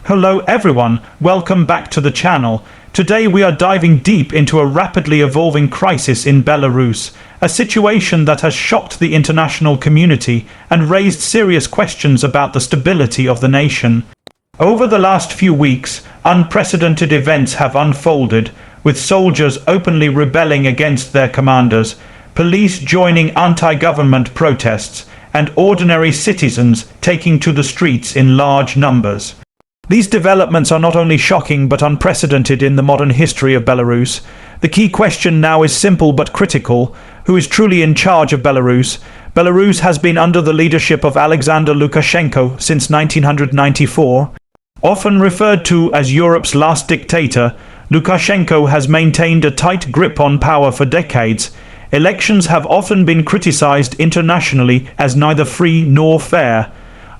Hello everyone, welcome back to the channel. Today we are diving deep into a rapidly evolving crisis in Belarus, a situation that has shocked the international community and raised serious questions about the stability of the nation. Over the last few weeks, unprecedented events have unfolded, with soldiers openly rebelling against their commanders, police joining anti-government protests, and ordinary citizens taking to the streets in large numbers. These developments are not only shocking but unprecedented in the modern history of Belarus. The key question now is simple but critical: who is truly in charge of Belarus? Belarus has been under the leadership of Alexander Lukashenko since 1994. Often referred to as Europe's last dictator, Lukashenko has maintained a tight grip on power for decades. Elections have often been criticized internationally as neither free nor fair.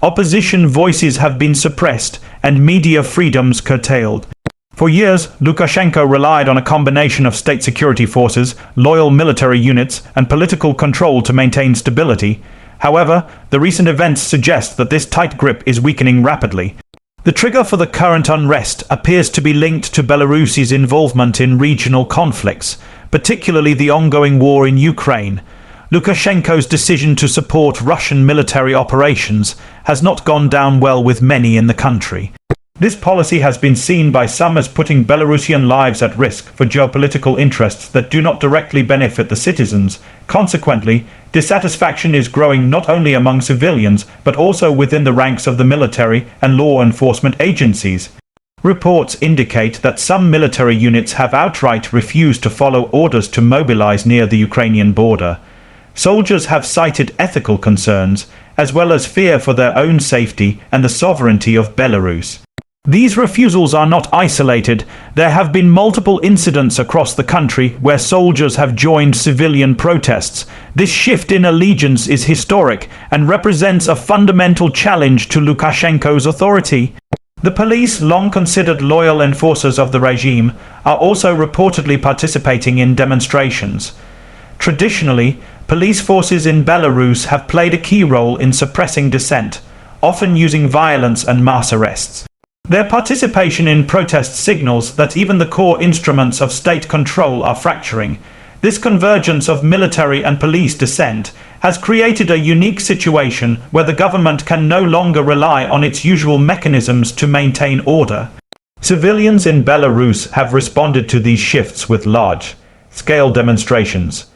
Opposition voices have been suppressed and media freedoms curtailed. For years, Lukashenko relied on a combination of state security forces, loyal military units, and political control to maintain stability. However, the recent events suggest that this tight grip is weakening rapidly. The trigger for the current unrest appears to be linked to Belarus's involvement in regional conflicts, particularly the ongoing war in Ukraine. Lukashenko's decision to support Russian military operations has not gone down well with many in the country. This policy has been seen by some as putting Belarusian lives at risk for geopolitical interests that do not directly benefit the citizens. Consequently, dissatisfaction is growing not only among civilians but also within the ranks of the military and law enforcement agencies. Reports indicate that some military units have outright refused to follow orders to mobilize near the Ukrainian border. Soldiers have cited ethical concerns, as well as fear for their own safety and the sovereignty of Belarus. These refusals are not isolated. There have been multiple incidents across the country where soldiers have joined civilian protests. This shift in allegiance is historic and represents a fundamental challenge to Lukashenko's authority. The police, long considered loyal enforcers of the regime, are also reportedly participating in demonstrations. Traditionally, police forces in Belarus have played a key role in suppressing dissent, often using violence and mass arrests. Their participation in protests signals that even the core instruments of state control are fracturing. This convergence of military and police dissent has created a unique situation where the government can no longer rely on its usual mechanisms to maintain order. Civilians in Belarus have responded to these shifts with large-scale demonstrations.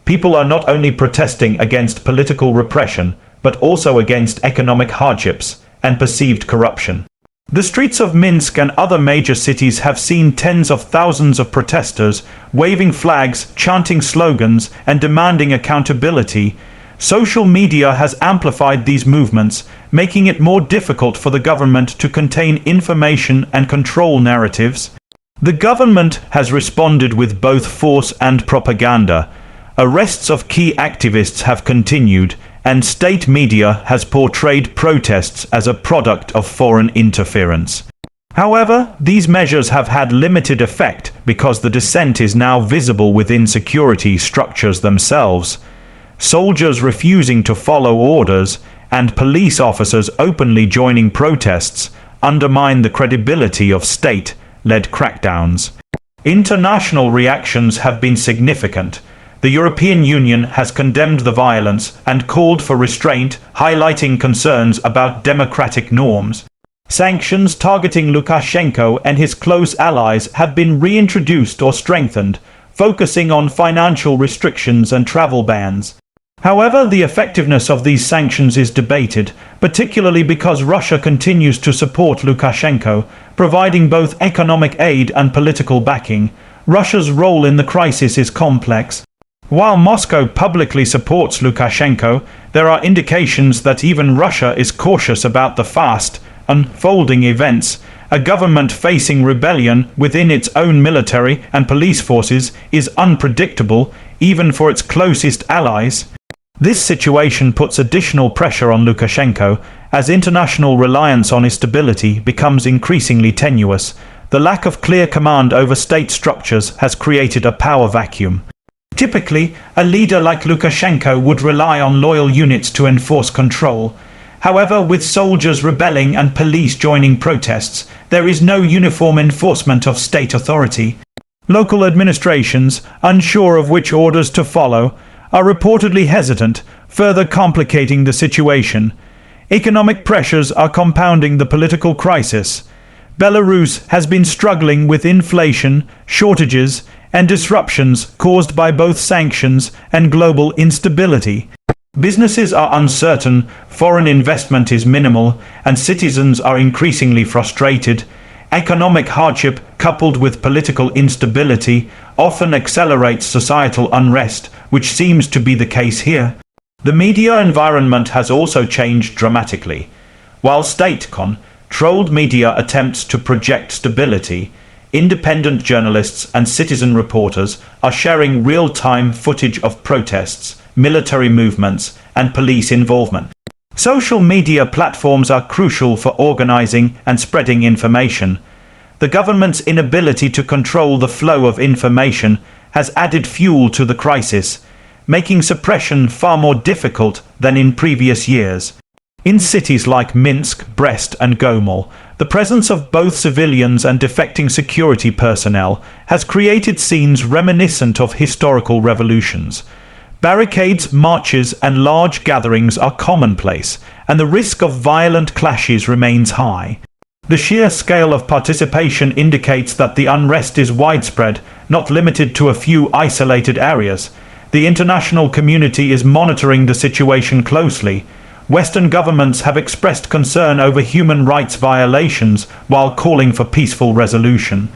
People are not only protesting against political repression, but also against economic hardships and perceived corruption. The streets of Minsk and other major cities have seen tens of thousands of protesters waving flags, chanting slogans, and demanding accountability. Social media has amplified these movements, making it more difficult for the government to contain information and control narratives. The government has responded with both force and propaganda. Arrests of key activists have continued, and state media has portrayed protests as a product of foreign interference. However, these measures have had limited effect because the dissent is now visible within security structures themselves. Soldiers refusing to follow orders and police officers openly joining protests undermine the credibility of state-led crackdowns. International reactions have been significant. The European Union has condemned the violence and called for restraint, highlighting concerns about democratic norms. Sanctions targeting Lukashenko and his close allies have been reintroduced or strengthened, focusing on financial restrictions and travel bans. However, the effectiveness of these sanctions is debated, particularly because Russia continues to support Lukashenko, providing both economic aid and political backing. Russia's role in the crisis is complex. While Moscow publicly supports Lukashenko, there are indications that even Russia is cautious about the fast, unfolding events. A government facing rebellion within its own military and police forces is unpredictable, even for its closest allies. This situation puts additional pressure on Lukashenko, as international reliance on his stability becomes increasingly tenuous. The lack of clear command over state structures has created a power vacuum. Typically, a leader like Lukashenko would rely on loyal units to enforce control. However, with soldiers rebelling and police joining protests, there is no uniform enforcement of state authority. Local administrations, unsure of which orders to follow, are reportedly hesitant, further complicating the situation. Economic pressures are compounding the political crisis. Belarus has been struggling with inflation, shortages, and disruptions caused by both sanctions and global instability. Businesses are uncertain, foreign investment is minimal, and citizens are increasingly frustrated. Economic hardship, coupled with political instability, often accelerates societal unrest, which seems to be the case here. The media environment has also changed dramatically. While state-controlled media attempts to project stability, independent journalists and citizen reporters are sharing real-time footage of protests, military movements, and police involvement. Social media platforms are crucial for organizing and spreading information. The government's inability to control the flow of information has added fuel to the crisis, making suppression far more difficult than in previous years. In cities like Minsk, Brest, and Gomel, the presence of both civilians and defecting security personnel has created scenes reminiscent of historical revolutions. Barricades, marches, and large gatherings are commonplace, and the risk of violent clashes remains high. The sheer scale of participation indicates that the unrest is widespread, not limited to a few isolated areas. The international community is monitoring the situation closely. Western governments have expressed concern over human rights violations while calling for peaceful resolution.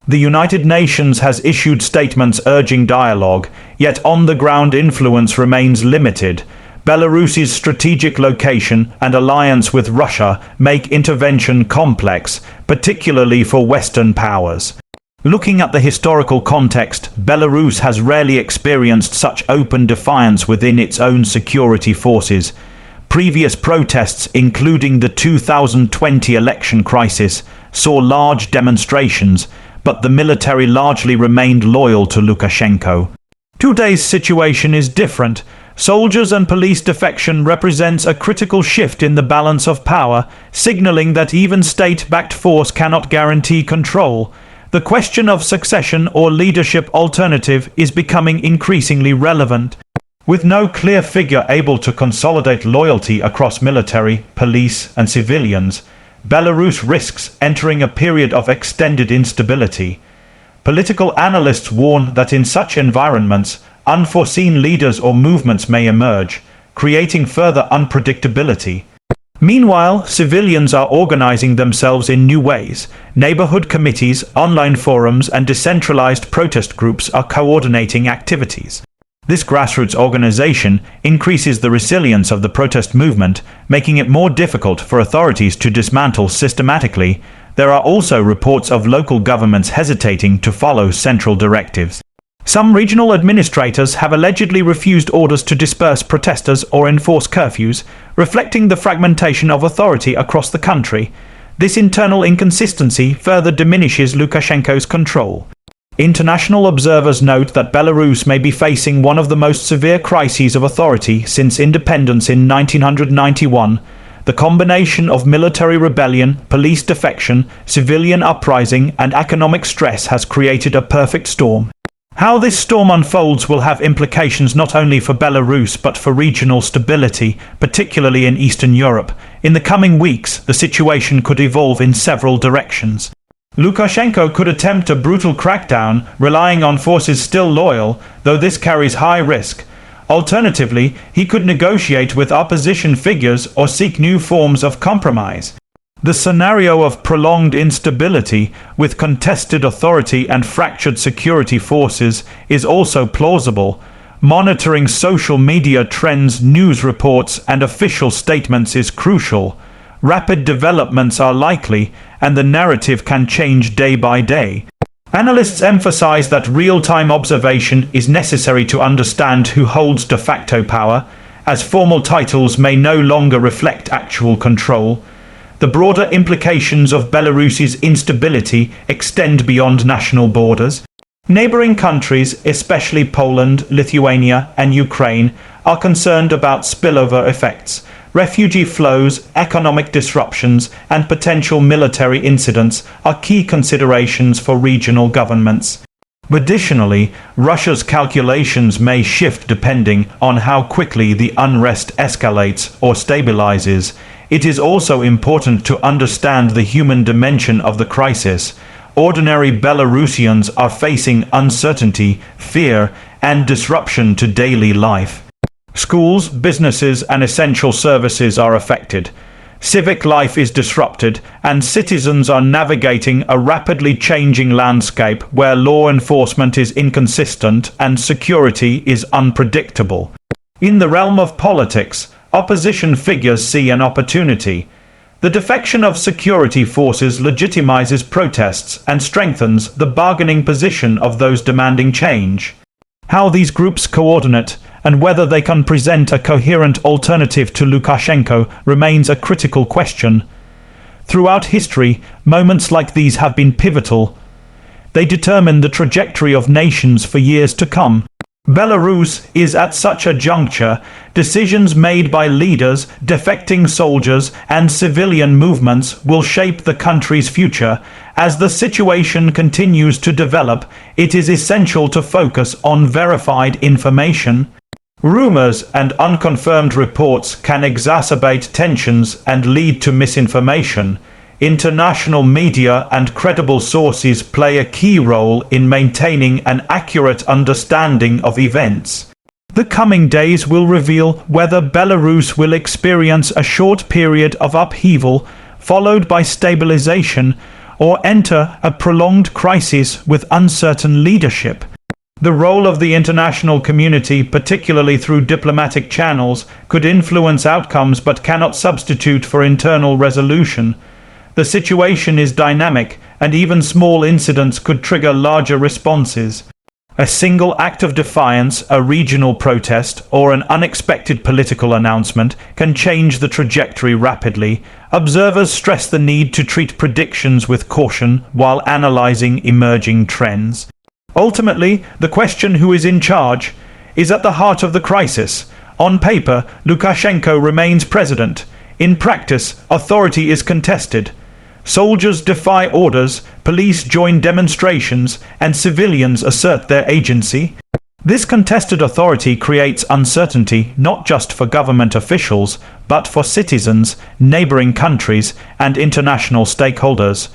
The United Nations has issued statements urging dialogue, yet on-the-ground influence remains limited. Belarus's strategic location and alliance with Russia make intervention complex, particularly for Western powers. Looking at the historical context, Belarus has rarely experienced such open defiance within its own security forces. Previous protests, including the 2020 election crisis, saw large demonstrations, but the military largely remained loyal to Lukashenko. Today's situation is different. Soldiers and police defection represents a critical shift in the balance of power, signaling that even state-backed force cannot guarantee control. The question of succession or leadership alternative is becoming increasingly relevant. With no clear figure able to consolidate loyalty across military, police, and civilians, Belarus risks entering a period of extended instability. Political analysts warn that in such environments, unforeseen leaders or movements may emerge, creating further unpredictability. Meanwhile, civilians are organizing themselves in new ways. Neighborhood committees, online forums, and decentralized protest groups are coordinating activities. This grassroots organization increases the resilience of the protest movement, making it more difficult for authorities to dismantle systematically. There are also reports of local governments hesitating to follow central directives. Some regional administrators have allegedly refused orders to disperse protesters or enforce curfews, reflecting the fragmentation of authority across the country. This internal inconsistency further diminishes Lukashenko's control. International observers note that Belarus may be facing one of the most severe crises of authority since independence in 1991. The combination of military rebellion, police defection, civilian uprising, and economic stress has created a perfect storm. How this storm unfolds will have implications not only for Belarus but for regional stability, particularly in Eastern Europe. In the coming weeks, the situation could evolve in several directions. Lukashenko could attempt a brutal crackdown, relying on forces still loyal, though this carries high risk. Alternatively, he could negotiate with opposition figures or seek new forms of compromise. The scenario of prolonged instability, with contested authority and fractured security forces, is also plausible. Monitoring social media trends, news reports, and official statements is crucial. Rapid developments are likely, and the narrative can change day by day. Analysts emphasize that real-time observation is necessary to understand who holds de facto power, as formal titles may no longer reflect actual control. The broader implications of Belarus's instability extend beyond national borders. Neighboring countries, especially Poland, Lithuania, and Ukraine, are concerned about spillover effects. Refugee flows, economic disruptions, and potential military incidents are key considerations for regional governments. Additionally, Russia's calculations may shift depending on how quickly the unrest escalates or stabilizes. It is also important to understand the human dimension of the crisis. Ordinary Belarusians are facing uncertainty, fear, and disruption to daily life. Schools, businesses, and essential services are affected. Civic life is disrupted, and citizens are navigating a rapidly changing landscape where law enforcement is inconsistent and security is unpredictable. In the realm of politics, opposition figures see an opportunity. The defection of security forces legitimizes protests and strengthens the bargaining position of those demanding change. How these groups coordinate and whether they can present a coherent alternative to Lukashenko remains a critical question. Throughout history, moments like these have been pivotal. They determine the trajectory of nations for years to come. Belarus is at such a juncture. Decisions made by leaders, defecting soldiers, and civilian movements will shape the country's future. As the situation continues to develop, it is essential to focus on verified information. Rumors and unconfirmed reports can exacerbate tensions and lead to misinformation. International media and credible sources play a key role in maintaining an accurate understanding of events. The coming days will reveal whether Belarus will experience a short period of upheaval, followed by stabilization, or enter a prolonged crisis with uncertain leadership. The role of the international community, particularly through diplomatic channels, could influence outcomes but cannot substitute for internal resolution. The situation is dynamic, and even small incidents could trigger larger responses. A single act of defiance, a regional protest, or an unexpected political announcement can change the trajectory rapidly. Observers stress the need to treat predictions with caution while analyzing emerging trends. Ultimately, the question who is in charge is at the heart of the crisis. On paper, Lukashenko remains president. In practice, authority is contested. Soldiers defy orders, police join demonstrations, and civilians assert their agency. This contested authority creates uncertainty not just for government officials, but for citizens, neighboring countries, and international stakeholders.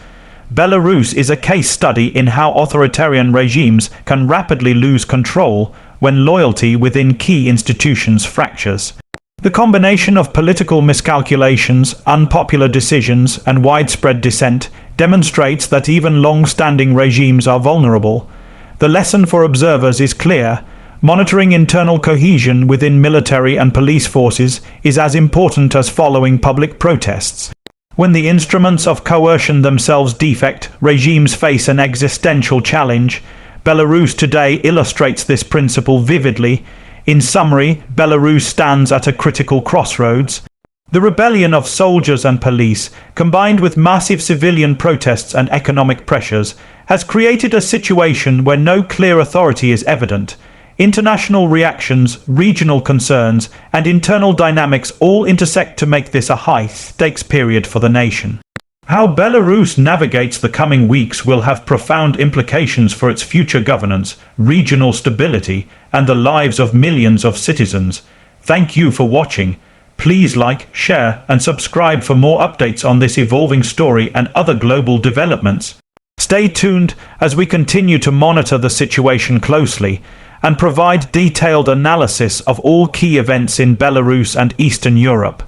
Belarus is a case study in how authoritarian regimes can rapidly lose control when loyalty within key institutions fractures. The combination of political miscalculations, unpopular decisions, and widespread dissent demonstrates that even long-standing regimes are vulnerable. The lesson for observers is clear. Monitoring internal cohesion within military and police forces is as important as following public protests. When the instruments of coercion themselves defect, regimes face an existential challenge. Belarus today illustrates this principle vividly. In summary, Belarus stands at a critical crossroads. The rebellion of soldiers and police, combined with massive civilian protests and economic pressures, has created a situation where no clear authority is evident. International reactions, regional concerns, and internal dynamics all intersect to make this a high-stakes period for the nation. How Belarus navigates the coming weeks will have profound implications for its future governance, regional stability, and the lives of millions of citizens. Thank you for watching. Please like, share, and subscribe for more updates on this evolving story and other global developments. Stay tuned as we continue to monitor the situation closely and provide detailed analysis of all key events in Belarus and Eastern Europe.